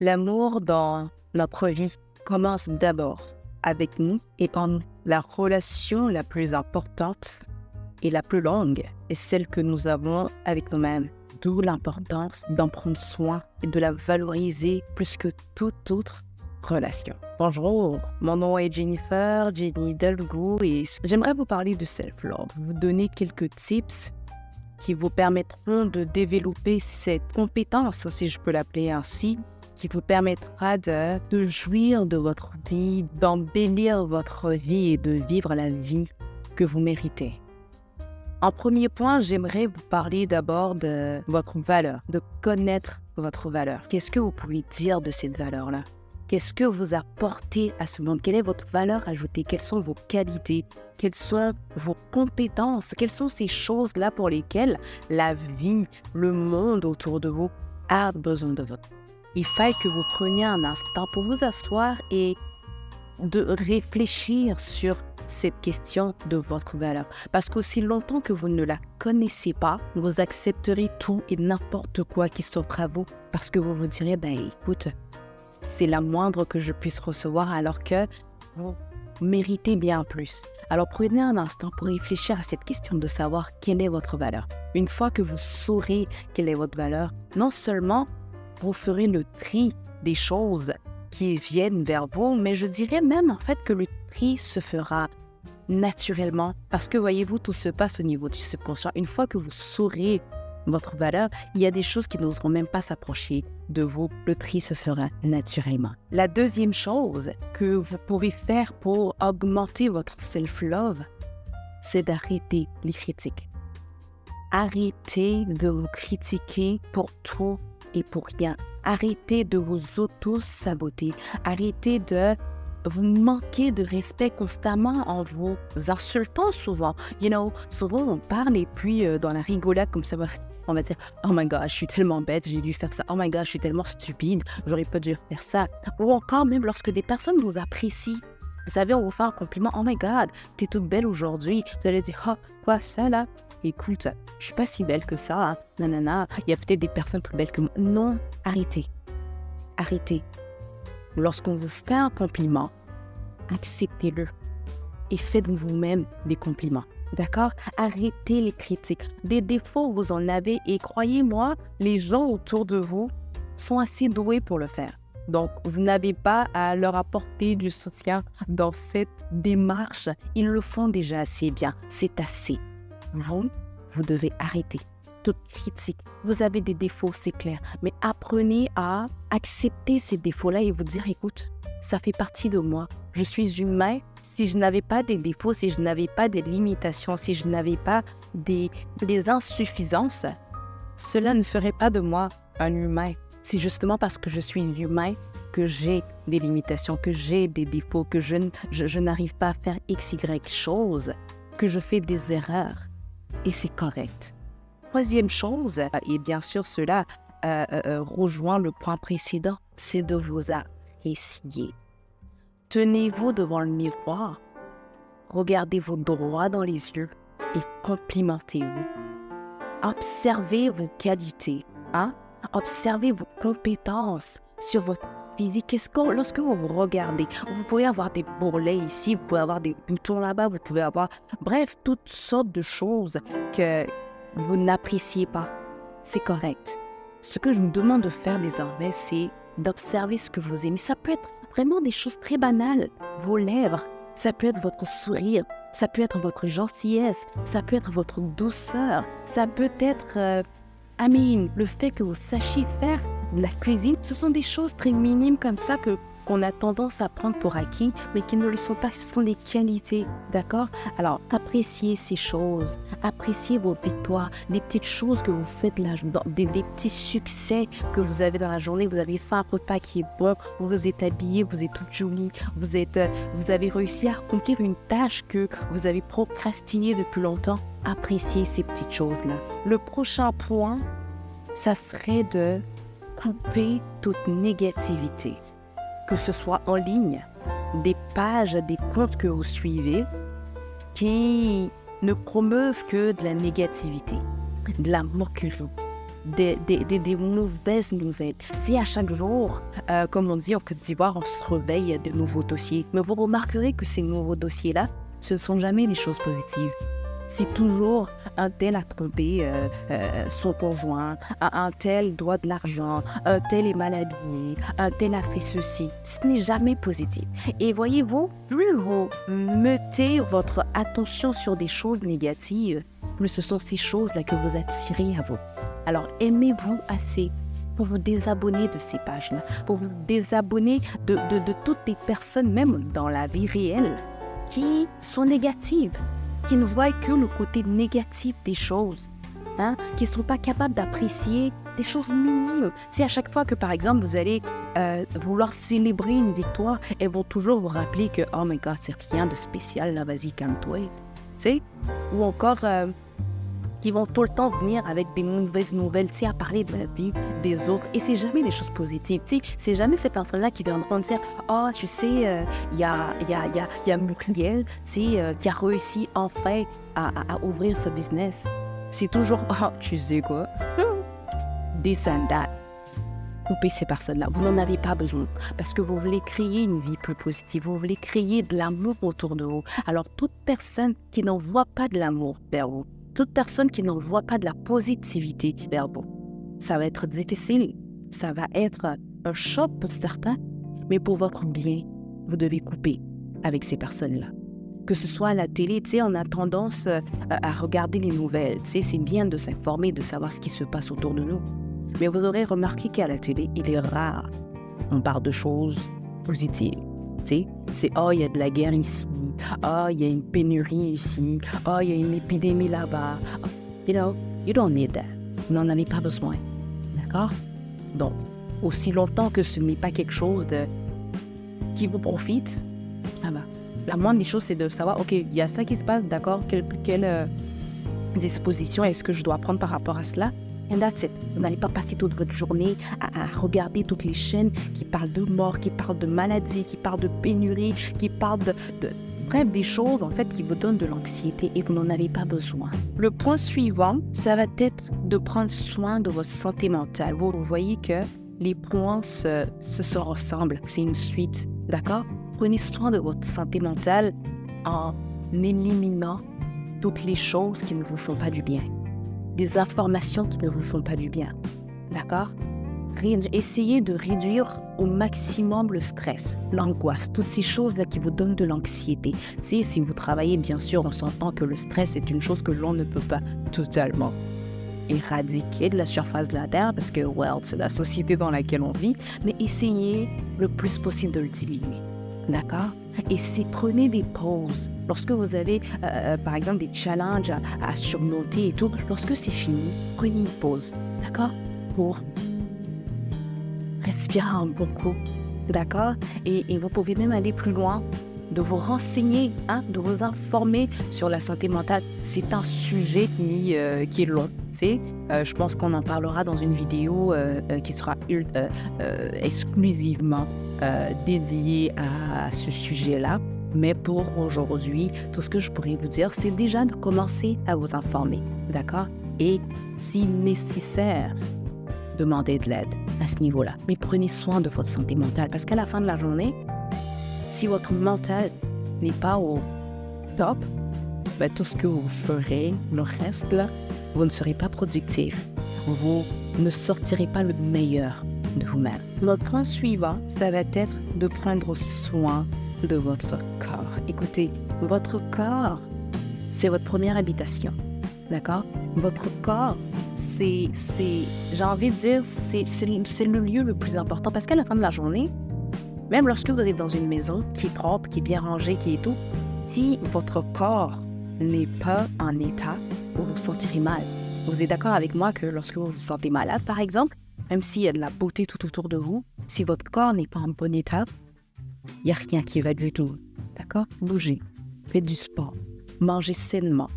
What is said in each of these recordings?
L'amour dans notre vie commence d'abord avec nous et la relation la plus importante et la plus longue est celle que nous avons avec nous-mêmes. D'où l'importance d'en prendre soin et de la valoriser plus que toute autre relation. Bonjour, mon nom est Jenny Delgou et j'aimerais vous parler de self-love, vous donner quelques tips qui vous permettront de développer cette compétence, si je peux l'appeler ainsi, qui vous permettra de jouir de votre vie, d'embellir votre vie et de vivre la vie que vous méritez. En premier point, j'aimerais vous parler d'abord de votre valeur, de connaître votre valeur. Qu'est-ce que vous pouvez dire de cette valeur-là? Qu'est-ce que vous apportez à ce monde? Quelle est votre valeur ajoutée? Quelles sont vos qualités? Quelles sont vos compétences? Quelles sont ces choses-là pour lesquelles la vie, le monde autour de vous a besoin de vous? Il faut que vous preniez un instant pour vous asseoir et de réfléchir sur cette question de votre valeur. Parce qu'aussi longtemps que vous ne la connaissez pas, vous accepterez tout et n'importe quoi qui s'offre à vous parce que vous vous direz, écoute, c'est la moindre que je puisse recevoir alors que vous méritez bien plus. Alors prenez un instant pour réfléchir à cette question de savoir quelle est votre valeur. Une fois que vous saurez quelle est votre valeur, non seulement vous ferez le tri des choses qui viennent vers vous, mais je dirais même en fait que le tri se fera naturellement parce que voyez-vous, tout se passe au niveau du subconscient. Une fois que vous saurez votre valeur, il y a des choses qui n'oseront même pas s'approcher de vous. Le tri se fera naturellement. La deuxième chose que vous pouvez faire pour augmenter votre self-love, c'est d'arrêter les critiques. Arrêtez de vous critiquer pour tout et pour rien. Arrêtez de vous auto-saboter. Arrêtez de vous manquer de respect constamment en vous insultant souvent. Souvent on parle et puis dans la rigolade comme ça, on va dire « Oh my God, je suis tellement bête, j'ai dû faire ça. Oh my God, je suis tellement stupide, j'aurais pas dû faire ça. » Ou encore même lorsque des personnes vous apprécient. Vous savez, on vous fait un compliment « Oh my God, t'es toute belle aujourd'hui. » Vous allez dire « Oh, quoi ça là? Écoute, je suis pas si belle que ça. Hein. Nanana, il y a peut-être des personnes plus belles que moi. » Non, arrêtez. Arrêtez. Lorsqu'on vous fait un compliment, acceptez-le et faites vous-même des compliments. D'accord? Arrêtez les critiques. Des défauts, vous en avez et croyez-moi, les gens autour de vous sont assez doués pour le faire. Donc, vous n'avez pas à leur apporter du soutien dans cette démarche. Ils le font déjà assez bien. C'est assez. Vous devez arrêter toute critique. Vous avez des défauts, c'est clair. Mais apprenez à accepter ces défauts-là et vous dire, écoute, ça fait partie de moi. Je suis humain. Si je n'avais pas des défauts, si je n'avais pas des limitations, si je n'avais pas des insuffisances, cela ne ferait pas de moi un humain. C'est justement parce que je suis humain que j'ai des limitations, que j'ai des défauts, que je n'arrive pas à faire X, Y choses, que je fais des erreurs. Et c'est correct. Troisième chose, et bien sûr cela rejoint le point précédent, c'est de vous apprécier. Tenez-vous devant le miroir, regardez-vous droit dans les yeux et complimentez-vous. Observez vos qualités, observez vos compétences sur votre physique. Lorsque vous vous regardez, vous pouvez avoir des bourrelets ici, vous pouvez avoir des boutons là-bas, vous pouvez avoir, bref, toutes sortes de choses que vous n'appréciez pas. C'est correct. Ce que je vous demande de faire désormais, c'est d'observer ce que vous aimez. Ça peut être vraiment des choses très banales. Vos lèvres, ça peut être votre sourire, ça peut être votre gentillesse, ça peut être votre douceur, ça peut être, le fait que vous sachiez faire de la cuisine. Ce sont des choses très minimes comme ça qu'on a tendance à prendre pour acquis, mais qui ne le sont pas. Ce sont des qualités, d'accord? Alors, appréciez ces choses, appréciez vos victoires, des petites choses que vous faites, des petits succès que vous avez dans la journée. Vous avez fait un repas qui est bon, vous vous êtes habillé, vous êtes toute jolie, vous avez réussi à accomplir une tâche que vous avez procrastinée depuis longtemps. Appréciez ces petites choses-là. Le prochain point, ça serait de couper toute négativité. Que ce soit en ligne, des pages, des comptes que vous suivez qui ne promeuvent que de la négativité, de la moquerie, des mauvaises nouvelles. Si à chaque jour, comme on dit en Côte d'Ivoire, on se réveille de nouveaux dossiers. Mais vous remarquerez que ces nouveaux dossiers-là, ce ne sont jamais des choses positives. C'est toujours un tel a trompé son conjoint, un tel doit de l'argent, un tel est mal habillé, un tel a fait ceci. Ce n'est jamais positif. Et voyez-vous, plus vous mettez votre attention sur des choses négatives, plus ce sont ces choses-là que vous attirez à vous. Alors aimez-vous assez pour vous désabonner de ces pages-là, pour vous désabonner de toutes les personnes, même dans la vie réelle, qui sont négatives, qui ne voient que le côté négatif des choses, qui ne sont pas capables d'apprécier des choses minimes. Si à chaque fois que, par exemple, vous allez vouloir célébrer une victoire, elles vont toujours vous rappeler que « Oh my God, c'est rien de spécial, là, vas-y, calme-toi. » Tu sais? Ou encore, qui vont tout le temps venir avec des mauvaises nouvelles, tu sais, à parler de la vie des autres. Et c'est jamais des choses positives, tu sais. C'est jamais ces personnes-là qui viendront dire « Oh, tu sais, il y a Muriel, tu sais, qui a réussi enfin à ouvrir ce business. » C'est toujours « Oh, tu sais quoi? This and that. » Coupez ces personnes-là. Vous n'en avez pas besoin parce que vous voulez créer une vie plus positive. Vous voulez créer de l'amour autour de vous. Alors, toute personne qui n'envoie pas de l'amour vers vous, toute personne qui n'envoie pas de la positivité vers vous, ça va être difficile. Ça va être un choc pour certains, mais pour votre bien, vous devez couper avec ces personnes-là. Que ce soit à la télé, tu sais, on a tendance à regarder les nouvelles. Tu sais, c'est bien de s'informer, de savoir ce qui se passe autour de nous. Mais vous aurez remarqué qu'à la télé, il est rare on parle de choses positives. Tu sais, c'est « Oh, il y a de la guerre ici. Oh, il y a une pénurie ici. Oh, il y a une épidémie là-bas. Oh, you know, you don't need that. Vous n'en avez pas besoin. D'accord? Donc, aussi longtemps que ce n'est pas quelque chose qui vous profite, ça va. La moindre des choses, c'est de savoir, OK, il y a ça qui se passe, d'accord? Quelle disposition est-ce que je dois prendre par rapport à cela? And that's it. Vous n'allez pas passer toute votre journée à regarder toutes les chaînes qui parlent de mort, qui parlent de maladie, qui parlent de pénurie, qui parlent bref, des choses en fait qui vous donnent de l'anxiété et vous n'en avez pas besoin. Le point suivant, ça va être de prendre soin de votre santé mentale. Vous voyez que les points se ressemblent, c'est une suite, d'accord? Prenez soin de votre santé mentale en éliminant toutes les choses qui ne vous font pas du bien. Des informations qui ne vous font pas du bien, d'accord? Essayez de réduire au maximum le stress, l'angoisse, toutes ces choses-là qui vous donnent de l'anxiété. Si vous travaillez, bien sûr, on s'entend que le stress est une chose que l'on ne peut pas totalement éradiquer de la surface de la Terre parce que, c'est la société dans laquelle on vit, mais essayez le plus possible de le diminuer, d'accord? Et prenez des pauses. Lorsque vous avez, par exemple, des challenges à surmonter et tout, lorsque c'est fini, prenez une pause, d'accord? Pour respirer un bon coup, d'accord? Et vous pouvez même aller plus loin, de vous renseigner, de vous informer sur la santé mentale. C'est un sujet qui est long, tu sais. Je pense qu'on en parlera dans une vidéo qui sera exclusivement dédiée à ce sujet-là. Mais pour aujourd'hui, tout ce que je pourrais vous dire, c'est déjà de commencer à vous informer, d'accord? Et si nécessaire, demandez de l'aide à ce niveau-là. Mais prenez soin de votre santé mentale parce qu'à la fin de la journée, si votre mental n'est pas au top, tout ce que vous ferez, le reste, là, vous ne serez pas productif. Vous ne sortirez pas le meilleur de vous-même. Notre point suivant, ça va être de prendre soin de votre corps. Écoutez, votre corps, c'est votre première habitation, d'accord? Votre corps, j'ai envie de dire, c'est le lieu le plus important parce qu'à la fin de la journée, même lorsque vous êtes dans une maison qui est propre, qui est bien rangée, qui est tout, si votre corps n'est pas en état, vous vous sentirez mal. Vous êtes d'accord avec moi que lorsque vous vous sentez malade, par exemple, même s'il y a de la beauté tout autour de vous, si votre corps n'est pas en bon état, il n'y a rien qui va du tout. D'accord? Bougez, faites du sport, mangez sainement,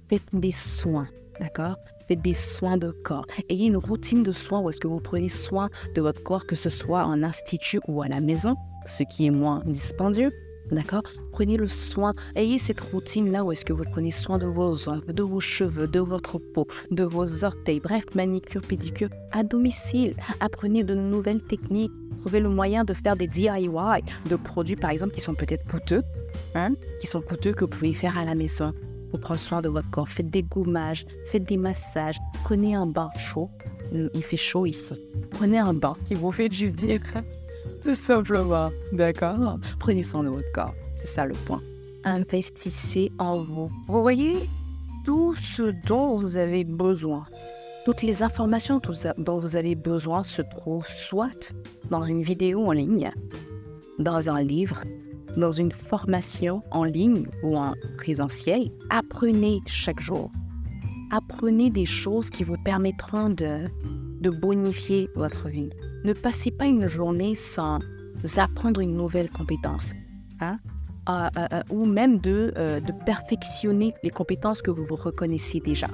faites des soins, d'accord? Faites des soins de corps. Ayez une routine de soins où est-ce que vous prenez soin de votre corps, que ce soit en institut ou à la maison, ce qui est moins dispendieux. D'accord? Prenez le soin, ayez cette routine-là où est-ce que vous prenez soin de vos ongles, de vos cheveux, de votre peau, de vos orteils, bref, manicure, pédicure, à domicile. Apprenez de nouvelles techniques. Trouvez le moyen de faire des DIY, de produits par exemple qui sont peut-être coûteux, que vous pouvez faire à la maison pour prendre soin de votre corps. Faites des gommages, faites des massages, prenez un bain chaud. Il fait chaud ici. Prenez un bain qui vous fait du bien. Tout simplement, d'accord? Prenez soin de votre corps, c'est ça le point. Investissez en vous. Vous voyez, tout ce dont vous avez besoin, toutes les informations dont vous avez besoin se trouvent soit dans une vidéo en ligne, dans un livre, dans une formation en ligne ou en présentiel. Apprenez chaque jour. Apprenez des choses qui vous permettront de bonifier votre vie. Ne passez pas une journée sans apprendre une nouvelle compétence, ou même de perfectionner les compétences que vous reconnaissez déjà.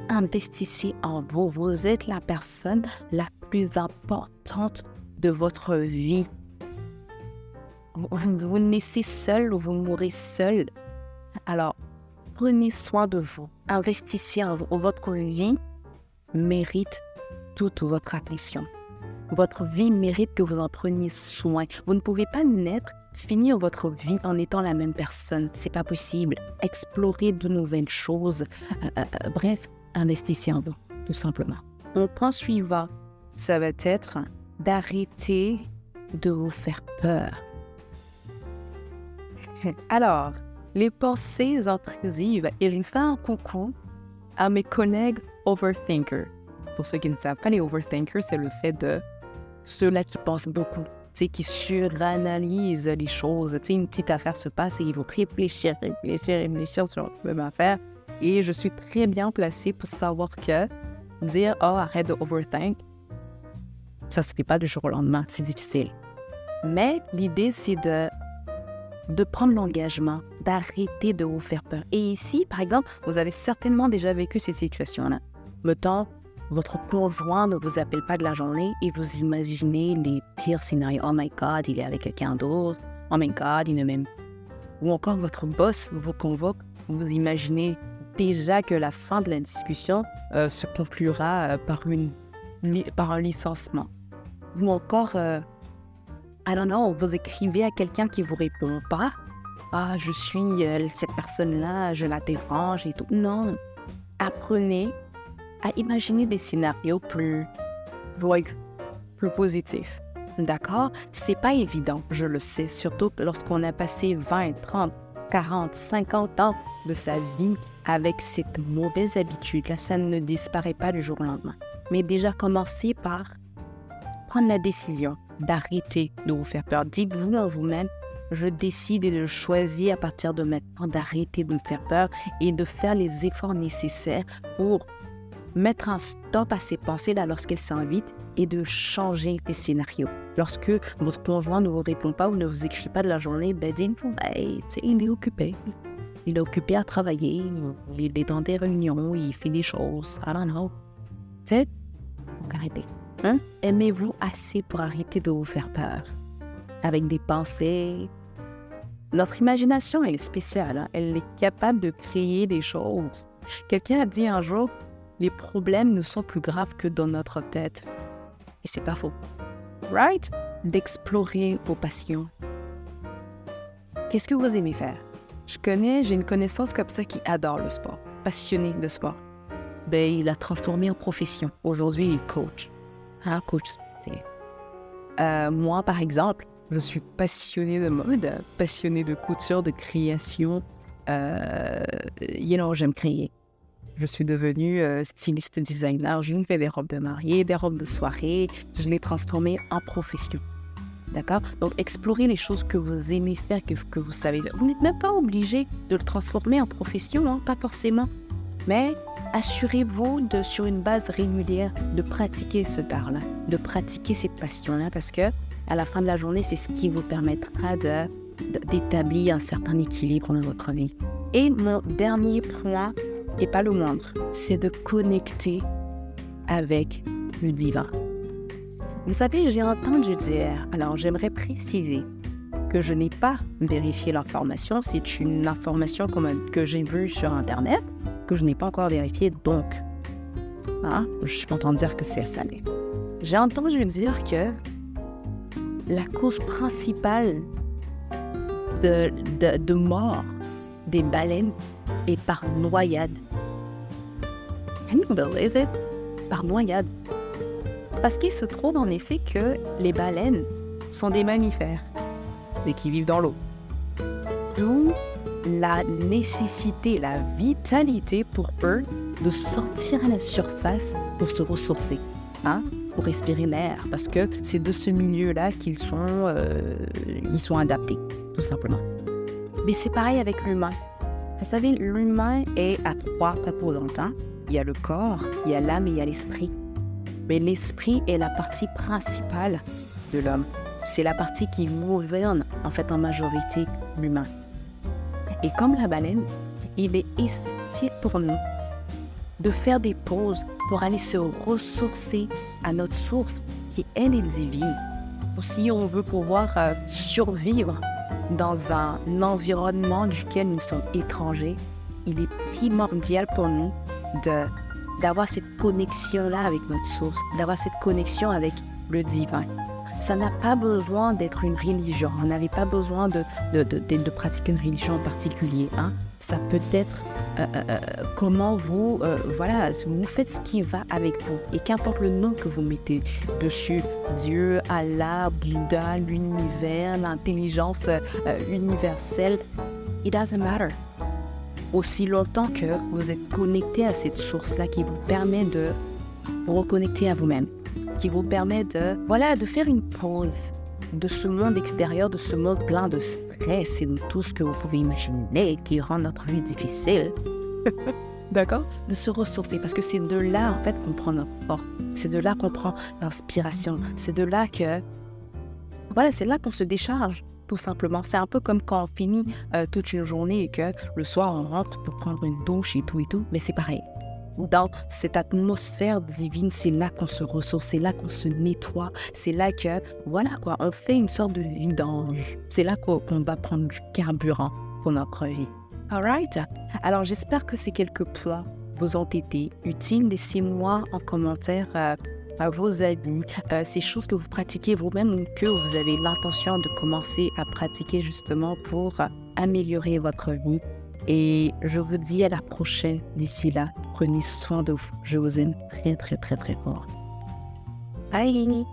Investissez en vous. Vous êtes la personne la plus importante de votre vie. Vous naissez seul ou vous mourrez seul. Alors, prenez soin de vous. Investissez en vous. Votre vie mérite toute votre attention. Votre vie mérite que vous en preniez soin. Vous ne pouvez pas finir votre vie en étant la même personne. C'est pas possible. Explorez de nouvelles choses. Bref, investissez en vous, tout simplement. Mon point suivant, ça va être d'arrêter de vous faire peur. Alors, les pensées intrusives, et je fais un coucou à mes collègues overthinkers. Pour ceux qui ne savent pas, les overthinkers, c'est le fait de ceux-là qui pensent beaucoup, qui suranalysent les choses. Une petite affaire se passe et ils vont réfléchir sur la même affaire. Et je suis très bien placée pour savoir que dire « Oh, arrête de overthink », ça ne se fait pas du jour au lendemain, c'est difficile. Mais l'idée, c'est de prendre l'engagement, d'arrêter de vous faire peur. Et ici, par exemple, vous avez certainement déjà vécu cette situation-là. Mettons, votre conjoint ne vous appelle pas de la journée et vous imaginez les pires scénarios. « Oh my God, il est avec quelqu'un d'autre. Oh my God, il ne m'aime pas. » Ou encore votre boss vous convoque, vous imaginez déjà que la fin de la discussion se conclura par un licenciement. Ou encore, I don't know, vous écrivez à quelqu'un qui ne vous répond pas. « Ah, je suis cette personne-là, je la dérange et tout. » Non, apprenez à imaginer des scénarios plus positifs. D'accord? C'est pas évident, je le sais, surtout lorsqu'on a passé 20, 30, 40, 50 ans de sa vie avec cette mauvaise habitude-là. Ça ne disparaît pas du jour au lendemain. Mais déjà, commencez par prendre la décision d'arrêter de vous faire peur. Dites-vous en vous-même, je décide et je choisis à partir de maintenant d'arrêter de me faire peur et de faire les efforts nécessaires pour mettre un stop à ces pensées-là lorsqu'elles s'invitent et de changer les scénarios. Lorsque votre conjoint ne vous répond pas ou ne vous écrit pas de la journée, dites-vous, il est occupé. Il est occupé à travailler, il est dans des réunions, il fait des choses, I don't know. Donc arrêtez. Aimez-vous assez pour arrêter de vous faire peur avec des pensées. Notre imagination, elle est spéciale. Elle est capable de créer des choses. Quelqu'un a dit un jour, les problèmes ne sont plus graves que dans notre tête. Et c'est pas faux. Right? D'explorer vos passions. Qu'est-ce que vous aimez faire? J'ai une connaissance comme ça qui adore le sport, passionné de sport. Il l'a transformé en profession. Aujourd'hui, il est coach. Coach, moi, par exemple, je suis passionnée de mode, passionnée de couture, de création. J'aime créer. Je suis devenue styliste designer. Je me fais des robes de mariée, des robes de soirée. Je l'ai transformée en profession. D'accord? Donc, explorez les choses que vous aimez faire, que vous savez faire. Vous n'êtes même pas obligé de le transformer en profession, pas forcément. Mais assurez-vous sur une base régulière de pratiquer ce art-là, de pratiquer cette passion-là, parce que à la fin de la journée, c'est ce qui vous permettra d'établir un certain équilibre dans votre vie. Et mon dernier point, et pas le moindre, c'est de connecter avec le divin. Vous savez, j'ai entendu dire, alors j'aimerais préciser, que je n'ai pas vérifié l'information. C'est une information que j'ai vue sur Internet, que je n'ai pas encore vérifiée, donc je m'entends dire que c'est salé. J'ai entendu dire que la cause principale de mort des baleines est par noyade. Can you believe it? Par noyade. Parce qu'il se trouve en effet que les baleines sont des mammifères, mais qui vivent dans l'eau. D'où la nécessité, la vitalité pour eux de sortir à la surface pour se ressourcer, pour respirer l'air, parce que c'est de ce milieu-là qu'ils sont adaptés, tout simplement. Mais c'est pareil avec l'humain. Vous savez, l'humain est à 3 composantes. Il y a le corps, il y a l'âme et il y a l'esprit. Mais l'esprit est la partie principale de l'homme. C'est la partie qui gouverne, en fait, en majorité, l'humain. Et comme la baleine, il est essentiel pour nous de faire des pauses pour aller se ressourcer à notre source, qui, elle, est divine. Si on veut pouvoir survivre dans un environnement duquel nous sommes étrangers, il est primordial pour nous d'avoir cette connexion-là avec notre source, d'avoir cette connexion avec le divin. Ça n'a pas besoin d'être une religion, on n'avait pas besoin de pratiquer une religion en particulier. Ça peut être comment vous faites ce qui va avec vous. Et qu'importe le nom que vous mettez dessus, Dieu, Allah, Bouddha, l'univers, l'intelligence universelle, it doesn't matter. Aussi longtemps que vous êtes connecté à cette source-là qui vous permet de vous reconnecter à vous-même, qui vous permet de faire une pause de ce monde extérieur, de ce monde plein de stress et de tout ce que vous pouvez imaginer qui rend notre vie difficile. D'accord? De se ressourcer, parce que c'est de là, en fait, qu'on prend notre force. C'est de là qu'on prend l'inspiration. C'est de là que... c'est là qu'on se décharge, tout simplement. C'est un peu comme quand on finit toute une journée et que le soir, on rentre pour prendre une douche et tout, mais c'est pareil. Dans cette atmosphère divine, c'est là qu'on se ressource, c'est là qu'on se nettoie, c'est là que, on fait une sorte de vidange. C'est là qu'on va prendre du carburant pour notre vie. Alright? Alors, j'espère que ces quelques points vous ont été utiles. Laissez-moi en commentaire vos avis, ces choses que vous pratiquez vous-même ou que vous avez l'intention de commencer à pratiquer justement pour améliorer votre vie. Et je vous dis à la prochaine. D'ici là, prenez soin de vous. Je vous aime très, très, très, très fort. Bye!